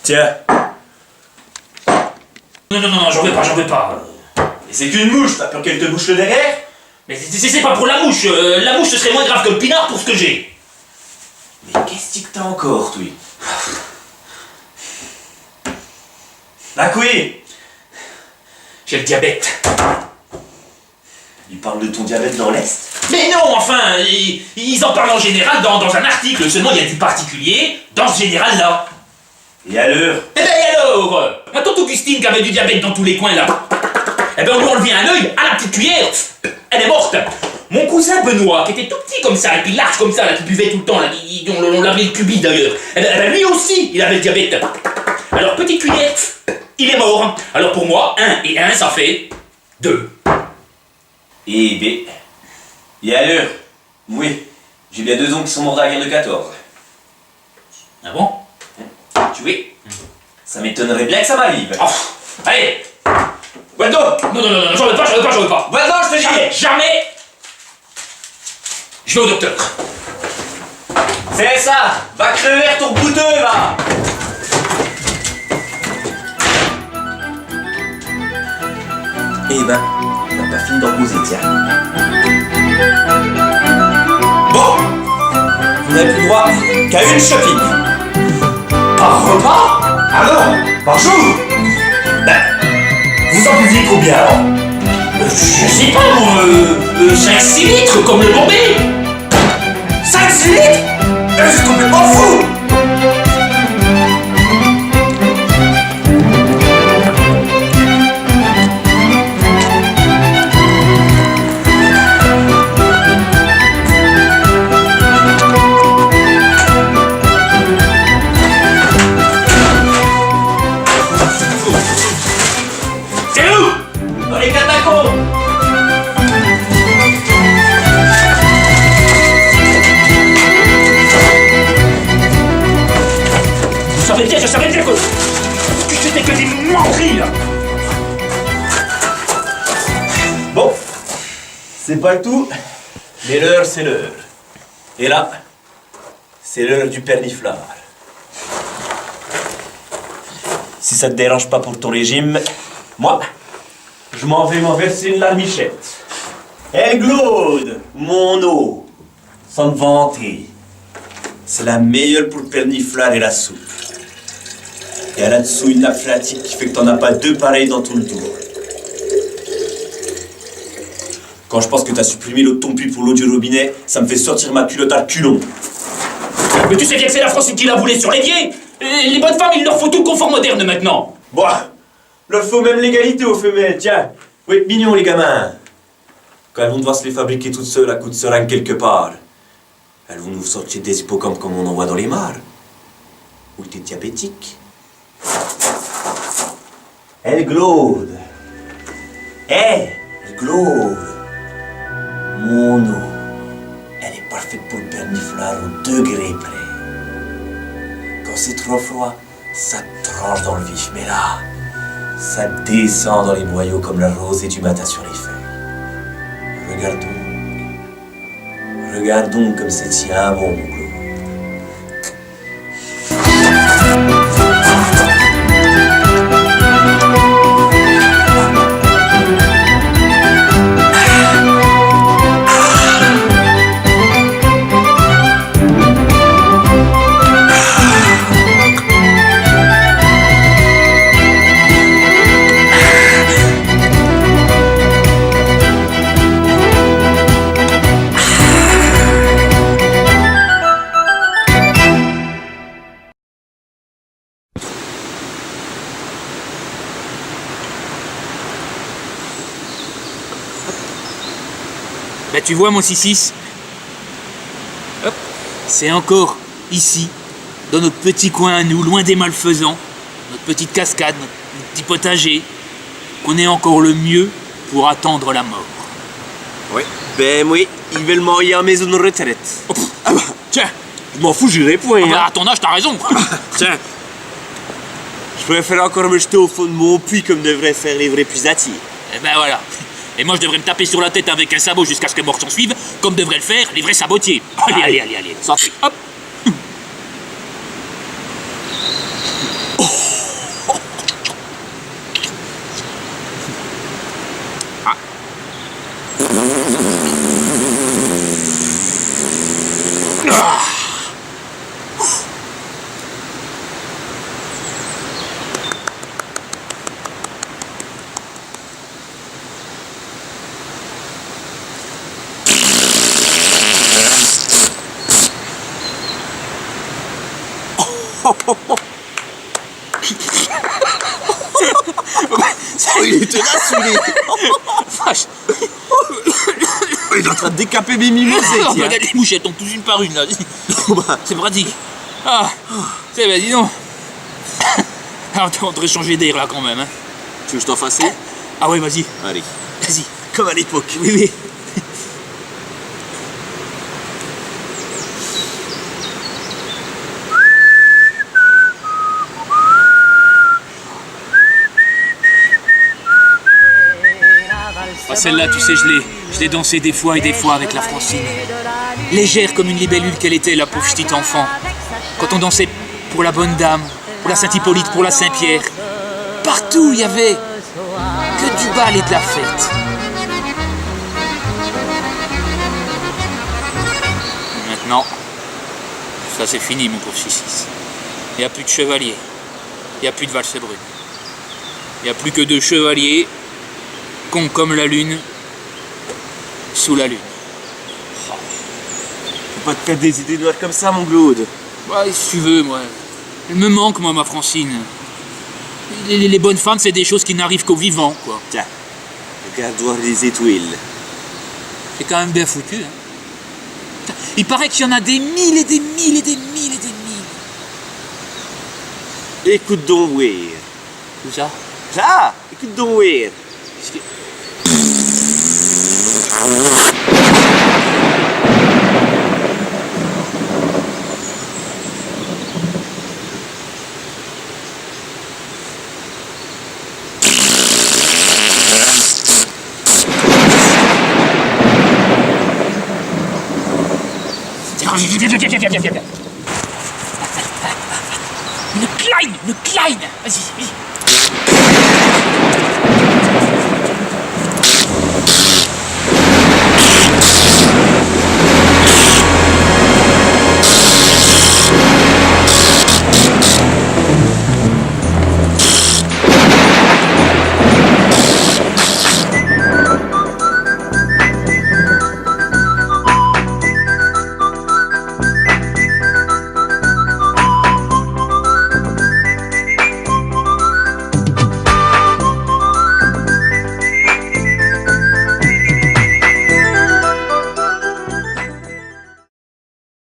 Tiens. Non, j'en veux pas. Et c'est qu'une mouche, t'as peur qu'elle te bouche le derrière? Mais c'est pas pour la mouche ce serait moins grave que le pinard pour ce que j'ai. Mais qu'est-ce que t'as encore, toi? Ah oui. J'ai le diabète. Il parle de ton diabète dans l'Est? Mais non, enfin, ils en parlent en général dans un article, seulement il y a du particulier dans ce général-là. Et alors? Eh ben et alors ma tante Augustine qui avait du diabète dans tous les coins là, eh ben on lui a enlevé un œil à la petite cuillère, elle est morte. Mon cousin Benoît, qui était tout petit comme ça, et puis large comme ça, là, qui buvait tout le temps, là, on l'appelait le cubi d'ailleurs, eh ben lui aussi, il avait le diabète. Alors petite cuillère, il est mort. Alors pour moi, 1 et 1 ça fait 2. Eh ben... Et alors? Oui, j'ai bien 2 oncles qui sont morts dans la guerre de 14. Ah bon? Tu vois? Ça m'étonnerait bien que ça m'arrive. Oh, allez! Waldo! Non, j'en veux pas. Waldo, je te dis! Jamais! Je vais au docteur. C'est ça! Va crever ton bouteux, va! Eh ben, t'as pas fini d'en poser, tiens. Bon! Vous n'avez plus droit qu'à une shopping. Par repas? Alors, par jour? Ben, vous en buviez combien alors? Je sais pas, moi, 5-6 litres, comme le Bombay. 5-6 litres? C'est complètement fou! C'est où? Dans les catacombes! Je savais bien que c'était que des menteries, là. Bon, c'est pas le tout, mais l'heure c'est l'heure. Et là, c'est l'heure du perniflard. Si ça te dérange pas pour ton régime, moi, je m'en vais m'en verser une larmichette. Elle glaude, mon eau, sans me vanter. C'est la meilleure pour le perniflard et la soupe. Et là-dessous une nappe phréatique qui fait que t'en as pas 2 pareils dans tout le tour. Quand je pense que t'as supprimé l'eau de ton puits pour l'eau du robinet, ça me fait sortir ma culotte à culon. Mais tu sais bien que c'est la France qui l'a voulu sur l'évier. Les bonnes femmes, il leur faut tout confort moderne maintenant. Bon, leur faut même l'égalité aux femelles, tiens. Faut être mignons les gamins. Quand elles vont devoir se les fabriquer toutes seules à coups de seringue quelque part, elles vont nous sortir des hippocampes comme on en voit dans les mares. Ou t'es diabétique. Elle glaude. Elle glaude. Mon eau. Elle est parfaite pour le perniflard au degré près. Quand c'est trop froid, ça tranche dans le vif. Mais là, ça descend dans les boyaux comme la rosée du matin sur les feuilles. Regardons comme c'est tient bon, mon Claude. Bah tu vois mon 6-6, hop, c'est encore ici, dans notre petit coin à nous, loin des malfaisants, notre petite cascade, notre petit potager, qu'on est encore le mieux pour attendre la mort. Oui, ben oui, ils veulent m'envoyer en maison de retraite. Oh, ah bah, tiens, Je m'en fous, j'irai point. ah bah, Hein. à ton âge t'as raison. Tiens, je préfère encore me jeter au fond de mon puits comme devraient faire les vrais puisatiers. Et ben voilà. Et moi je devrais me taper sur la tête avec un sabot jusqu'à ce que mort s'en suive, comme devraient le faire les vrais sabotiers. Allez, sortez. Hop. Oh Il est tenace, lui. Vache. Il est en train de décaper mes mimosées, Oh, tiens. regarde, les mouchettes tombent tous une par une là. Bah, C'est pratique. Ah, c'est ben dis donc. Alors, on devrait changer d'air là quand même. Hein. tu veux que je t'en fasse un? Ah ouais, vas-y, Allez, vas-y. comme à l'époque. Oui, oui. Ah, celle-là, tu sais, je l'ai dansée des fois et des fois avec la Francine. Légère comme une libellule qu'elle était, la pauvre petite enfant. Quand on dansait pour la bonne dame, pour la Saint-Hippolyte, pour la Saint-Pierre. Partout, il y avait que du bal et de la fête. Maintenant, ça c'est fini, mon pauvre Sissis. Il n'y a plus de chevaliers. Il n'y a plus de valse brune. Il n'y a plus que 2 chevaliers, cons comme la lune, sous la lune. Faut pas te faire des idées noires comme ça, mon Claude. Ouais, si tu veux, moi. Elle me manque, moi, ma Francine. Les bonnes femmes, c'est des choses qui n'arrivent qu'aux vivants, quoi. Tiens, regarde voir les étoiles. C'est quand même bien foutu, hein. Il paraît qu'il y en a des mille et des mille et des mille et des mille. Écoute donc, ouais. Tout ça. Ah, écoute donc, ouais. Qu'est-ce que- Viens. Une Klein. Vas-y.